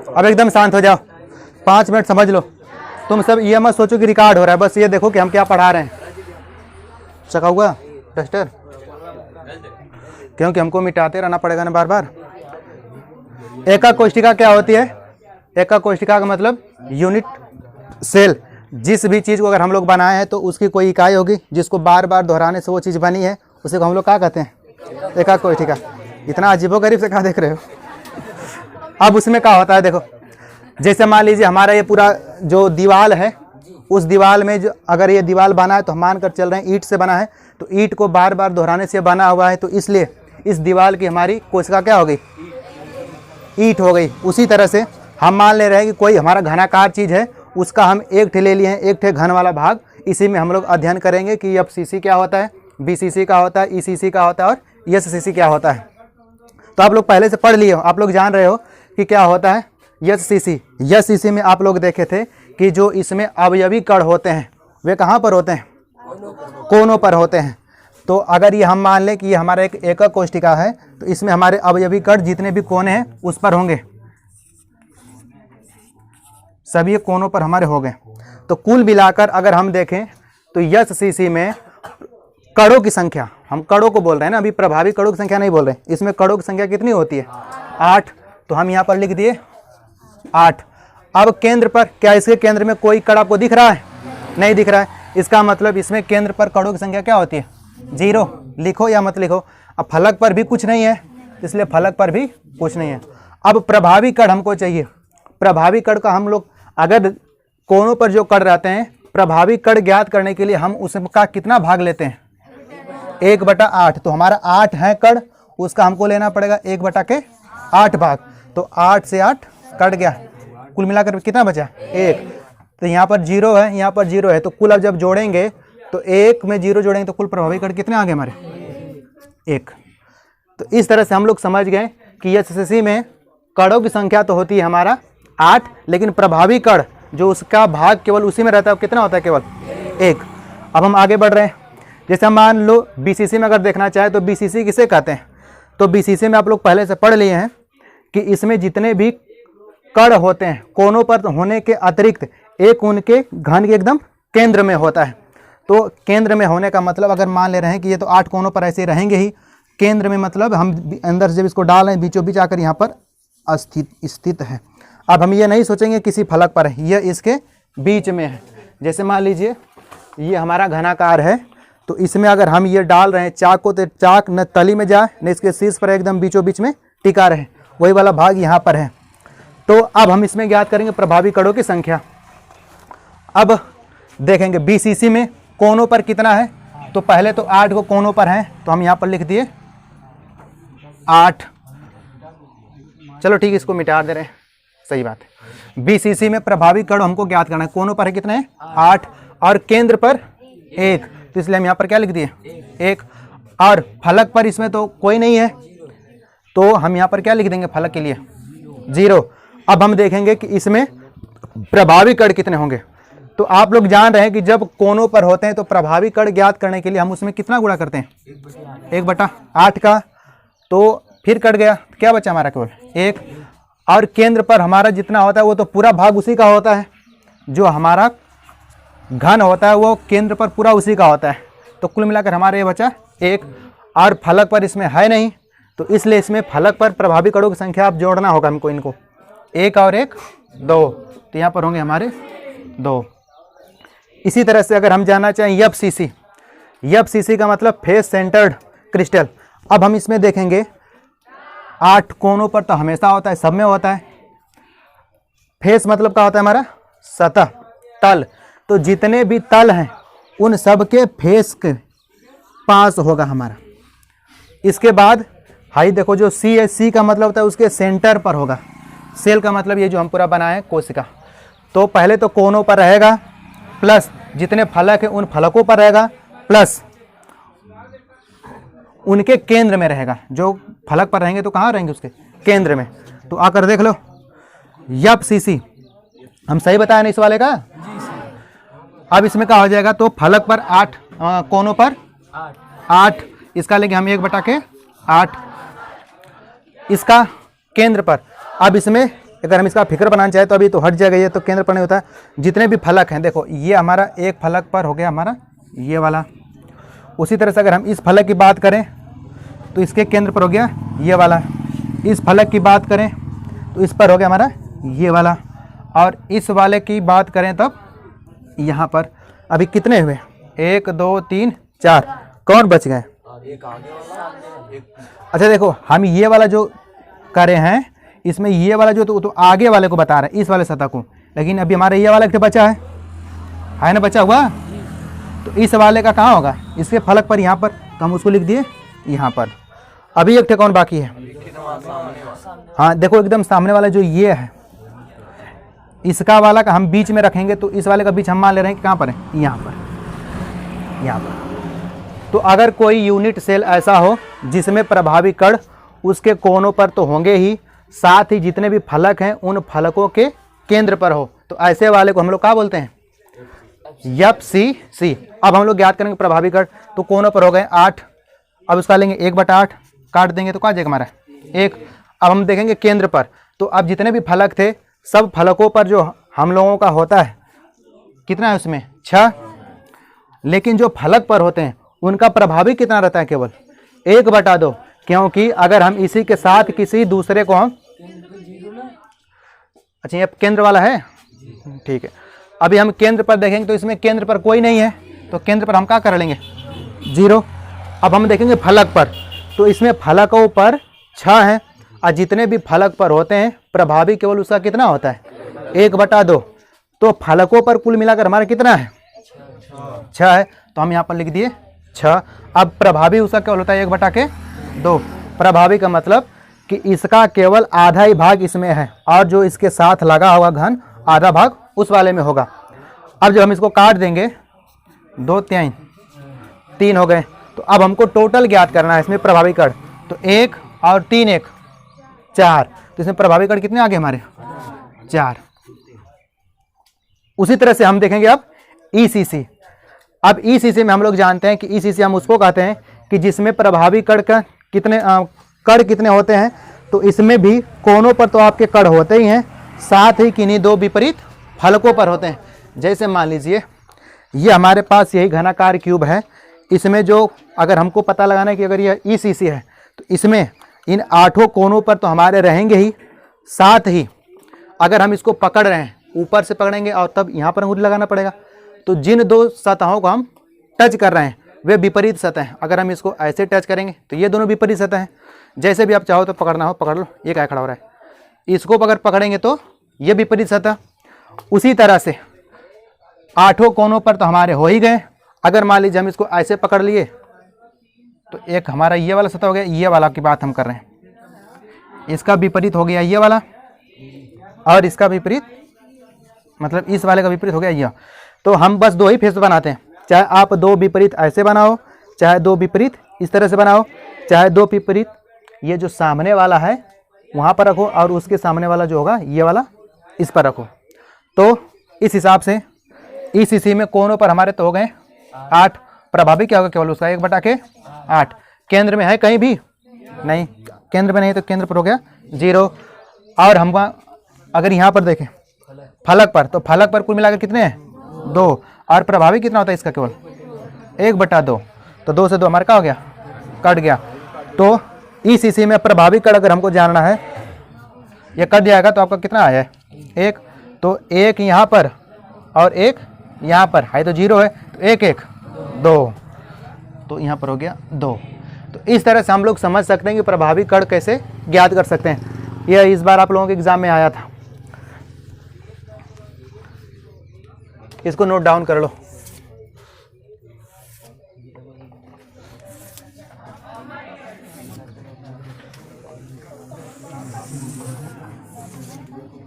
अब एकदम शांत हो जाओ, 5 मिनट समझ लो। तुम सब ये मत सोचो कि रिकॉर्ड हो रहा है, बस ये देखो कि हम क्या पढ़ा रहे हैं। चका हुआ डस्टर, क्योंकि हमको मिटाते रहना पड़ेगा ना बार बार। एका कोष्ठिका क्या होती है? एका कोष्ठिका का मतलब यूनिट सेल। जिस भी चीज़ को अगर हम लोग बनाए हैं तो उसकी कोई इकाई होगी जिसको बार बार दोहराने से वो चीज़ बनी है, उसे को हम लोग क्या कहते हैं? एका कोष्ठिका। इतना अजीबोगरीब से क्या देख रहे हो? अब उसमें क्या होता है देखो, जैसे मान लीजिए हमारा ये पूरा जो दीवार है, उस दीवार में जो अगर ये दीवार बना है तो हम मान कर चल रहे हैं ईंट से बना है, तो ईंट को बार बार दोहराने से बना हुआ है, तो इसलिए इस दीवार की हमारी कोशिका क्या हो गई? ईंट हो गई। उसी तरह से हम मान ले रहे हैं कि कोई हमारा घनाकार चीज़ है, उसका हम एक ठे ले लिए हैं, एक ठे घन वाला भाग। इसी में हम लोग अध्ययन करेंगे कि एफसीसी क्या होता है, बीसीसी का होता है, ईसीसी का होता है और एससीसी क्या होता है। तो आप लोग पहले से पढ़ लिए हो, आप लोग जान रहे हो कि क्या होता है एससीसी। एससीसी में आप लोग देखे थे कि जो इसमें अवयवी कण होते हैं वे कहाँ पर होते हैं? कोनों पर होते हैं। तो अगर ये हम मान लें कि ये हमारा एक एकक कोष्ठिका है, तो इसमें हमारे अवयवी कण जितने भी कोने हैं उस पर होंगे, सभी कोनों पर हमारे हो गए। तो कुल मिलाकर अगर हम देखें तो एससीसी में कणों की संख्या, हम कणों को बोल रहे हैं ना, अभी प्रभावी कणों की संख्या नहीं बोल रहे, इसमें कणों की संख्या कितनी होती है? 8। तो हम यहाँ पर लिख दिए 8। अब केंद्र पर, क्या इसके केंद्र में कोई कण आपको दिख रहा है? नहीं दिख रहा है। इसका मतलब इसमें केंद्र पर कणों की संख्या क्या होती है? 0। लिखो या मत लिखो। अब फलक पर भी कुछ नहीं है, इसलिए फलक पर भी कुछ नहीं है। अब प्रभावी कण हमको चाहिए। प्रभावी कण का हम लोग अगर कोनों पर जो कण रहते हैं, प्रभावी कण ज्ञात करने के लिए हम उसका कितना भाग लेते हैं? 1/8। तो हमारा 8 है कण, उसका हमको लेना पड़ेगा 1/8 भाग। तो 8 से 8 कट गया, कुल मिलाकर कितना बचा? 1। तो यहाँ पर 0 है, यहाँ पर 0 है, तो कुल अब जब जोड़ेंगे तो 1 में 0 जोड़ेंगे तो कुल प्रभावी कण कितने आ गए हमारे? 1। तो इस तरह से हम लोग समझ गए कि एससीसी में कणों की संख्या तो होती है हमारा 8, लेकिन प्रभावी कण जो उसका भाग केवल उसी में रहता है, कितना होता है? केवल 1। अब हम आगे बढ़ रहे हैं। जैसे हम मान लो बीसीसी में अगर देखना चाहे तो बीसीसी किसे कहते हैं? तो बीसीसी में आप लोग पहले से पढ़ लिए हैं कि इसमें जितने भी कण होते हैं कोनों पर होने के अतिरिक्त एक उनके घन के एकदम केंद्र में होता है। तो केंद्र में होने का मतलब अगर मान ले रहे हैं कि ये तो 8 कोनों पर ऐसे रहेंगे ही, केंद्र में मतलब हम अंदर जब इसको डाल रहे हैं बीचों बीच आकर यहाँ पर स्थित है। अब हम ये नहीं सोचेंगे किसी फलक पर है, ये इसके बीच में है। जैसे मान लीजिए ये हमारा घनाकार है, तो इसमें अगर हम ये डाल रहे हैं चाक को, तो चाक न तली में जाए न इसके शीर्ष पर एकदम बीचों बीच में टिका रहे, वही वाला भाग यहाँ पर है। तो अब हम इसमें ज्ञात करेंगे प्रभावी कणों की संख्या। अब देखेंगे बीसीसी में कोनों पर कितना है, तो पहले तो 8 को कोनों पर है, तो हम यहाँ पर लिख दिए 8। चलो ठीक है, इसको मिटा दे रहे हैं, सही बात है। बीसीसी में प्रभावी कण हमको ज्ञात करना है, कोनों पर है कितने हैं? 8 और केंद्र पर 1, तो इसलिए हम यहाँ पर क्या लिख दिए? 1। और फलक पर इसमें तो कोई नहीं है, तो हम यहाँ पर क्या लिख देंगे फलक के लिए? 0। अब हम देखेंगे कि इसमें प्रभावी कण कितने होंगे। तो आप लोग जान रहे हैं कि जब कोनों पर होते हैं तो प्रभावी कण ज्ञात करने के लिए हम उसमें कितना गुणा करते हैं? 1/8 का। तो फिर कट गया, क्या बचा हमारा? केवल 1। और केंद्र पर हमारा जितना होता है वो तो पूरा भाग उसी का होता है, जो हमारा घन होता है वो केंद्र पर पूरा उसी का होता है। तो कुल मिलाकर हमारा ये बचा 1। और फलक पर इसमें है नहीं, तो इसलिए इसमें फलक पर प्रभावी कणों की संख्या आप जोड़ना होगा हमको, इनको 1 और 1 2, तो यहाँ पर होंगे हमारे 2। इसी तरह से अगर हम जानना चाहें एफसीसी, एफसीसी का मतलब फेस सेंटर्ड क्रिस्टल। अब हम इसमें देखेंगे 8 कोनों पर तो हमेशा होता है, सब में होता है। फेस मतलब क्या होता है हमारा? सतह, तल। तो जितने भी तल हैं उन सब के फेस के पास होगा हमारा। इसके बाद हाई देखो जो सी है, सी का मतलब होता है उसके सेंटर पर होगा। सेल का मतलब ये जो हम पूरा बनाए कोशिका। तो पहले तो कोनों पर रहेगा, प्लस जितने फलक हैं उन फलकों पर रहेगा, प्लस उनके केंद्र में रहेगा। जो फलक पर रहेंगे तो कहाँ रहेंगे? उसके केंद्र में। तो आकर देख लो एफसीसी, हम सही बताया ना इस वाले का? अब इसमें क्या हो जाएगा? तो फलक पर 8 कोनों पर 8, इसका लेंगे हम 1/8। इसका केंद्र पर। अब इसमें अगर हम इसका फिगर बनाना चाहें तो अभी तो हट जाएगा, ये तो केंद्र पर नहीं होता है। जितने भी फलक हैं, देखो ये हमारा एक फलक पर हो गया हमारा ये वाला। उसी तरह से अगर हम इस फलक की बात करें तो इसके केंद्र पर हो गया ये वाला। इस फलक की बात करें तो इस पर हो गया हमारा ये वाला। और इस वाले की बात करें तब यहाँ पर। अभी कितने हुए? 1 2 3 4, कौन बच गए? अच्छा देखो, हम ये वाला जो करे हैं इसमें ये वाला जो तो आगे वाले को बता रहे हैं, इस वाले सतह को, लेकिन अभी हमारा ये वाला एक बचा है ना, बचा हुआ। तो इस वाले का कहाँ होगा? इसके फलक पर, यहाँ पर, तो हम उसको लिख दिए यहाँ पर। अभी एक कौन बाकी है? हाँ देखो, एकदम सामने वाला जो ये है, इसका वाला का हम बीच में रखेंगे, तो इस वाले का बीच हम मान ले रहे हैं कि कहाँ पर है? यहाँ पर, यहाँ पर। तो अगर कोई यूनिट सेल ऐसा हो जिसमें प्रभावी कण उसके कोनों पर तो होंगे ही, साथ ही जितने भी फलक हैं उन फलकों के केंद्र पर हो, तो ऐसे वाले को हम लोग क्या बोलते हैं? FCC। अब हम लोग ज्ञात करेंगे प्रभावी कण, तो कोनों पर हो गए 8। अब उसका लेंगे 1/8, काट देंगे तो क्या जाएगा हमारा 1। अब हम देखेंगे केंद्र पर, तो अब जितने भी फलक थे सब फलकों पर जो हम लोगों का होता है कितना है उसमें 6, लेकिन जो फलक पर होते हैं उनका प्रभावी कितना रहता है? केवल 1/2, क्योंकि अगर हम इसी के साथ किसी दूसरे को हम, अच्छा ये केंद्र वाला है, ठीक है। अभी हम केंद्र पर देखेंगे तो इसमें केंद्र पर कोई नहीं है, तो केंद्र पर हम क्या कर लेंगे 0। अब हम देखेंगे फलक पर, तो इसमें फलकों पर 6 हैं, और जितने भी फलक पर होते हैं प्रभावी केवल उसका कितना होता है 1/2। तो फलकों पर कुल मिलाकर हमारा कितना है 6 है, तो हम यहाँ पर लिख दिए 6। अब प्रभावी उसका केवल होता है 1/2। प्रभावी का मतलब कि इसका केवल आधा ही भाग इसमें है, और जो इसके साथ लगा होगा घन आधा भाग उस वाले में होगा। अब जब हम इसको काट देंगे 2 3 हो गए, तो अब हमको टोटल ज्ञात करना है इसमें प्रभावी कण। तो 1 और 3 1 4, तो इसमें प्रभावी कण कितने आ गए हमारे 4। उसी तरह से हम देखेंगे अब ECC। अब ECC में हम लोग जानते हैं कि ECC हम उसको कहते हैं कि जिसमें प्रभावी कण का कितने होते हैं। तो इसमें भी कोनों पर तो आपके कण होते ही हैं, साथ ही किन्हीं 2 विपरीत फलकों पर होते हैं। जैसे मान लीजिए ये हमारे पास यही घनाकार क्यूब है, इसमें जो अगर हमको पता लगाना है कि अगर यह ECC है तो इसमें इन 8 कोनों पर तो हमारे रहेंगे ही, साथ ही अगर हम इसको पकड़ रहे हैं ऊपर से पकड़ेंगे और तब यहाँ पर अंगुली लगाना पड़ेगा, तो जिन 2 सतहों को हम टच कर रहे हैं वे विपरीत सतह हैं। अगर हम इसको ऐसे टच करेंगे तो ये दोनों विपरीत सतह हैं। जैसे भी आप चाहो तो पकड़ना हो पकड़ लो, ये क्या खड़ा हो रहा है, इसको अगर पकड़ेंगे तो ये विपरीत सतह। उसी तरह से 8 कोनों पर तो हमारे हो ही गए। अगर मान लीजिए हम इसको ऐसे पकड़ लिए तो एक हमारा ये वाला सतह हो गया, ये वाला की बात हम कर रहे हैं, इसका विपरीत हो गया ये वाला, और इसका विपरीत मतलब इस वाले का विपरीत हो गया यह। तो हम बस 2 ही फेस बनाते हैं, चाहे आप 2 विपरीत ऐसे बनाओ, चाहे 2 विपरीत इस तरह से बनाओ, चाहे 2 विपरीत ये जो सामने वाला है वहाँ पर रखो और उसके सामने वाला जो होगा ये वाला इस पर रखो। तो इस हिसाब से ECC में कोनों पर हमारे तो हो गए 8। प्रभावी क्या होगा केवल उसका 1/8। केंद्र में है कहीं भी नहीं, केंद्र में नहीं, तो केंद्र पर हो गया 0। और हम अगर यहाँ पर देखें फलक पर, तो फलक पर कुल मिलाकर कितने हैं 2, और प्रभावी कितना होता है इसका केवल 1/2। तो 2 से 2 हमारा क्या हो गया कट गया। तो ECC में प्रभावी कण अगर हमको जानना है, ये कट जाएगा तो आपका कितना आया है 1। तो 1 यहाँ पर और 1 यहाँ पर है, तो 0 है, तो 1 1 2, तो यहाँ पर हो गया 2। तो इस तरह से हम लोग समझ सकते हैं कि प्रभावी कण कैसे ज्ञात कर सकते हैं। यह इस बार आप लोगों के एग्जाम में आया था, इसको नोट डाउन कर लो।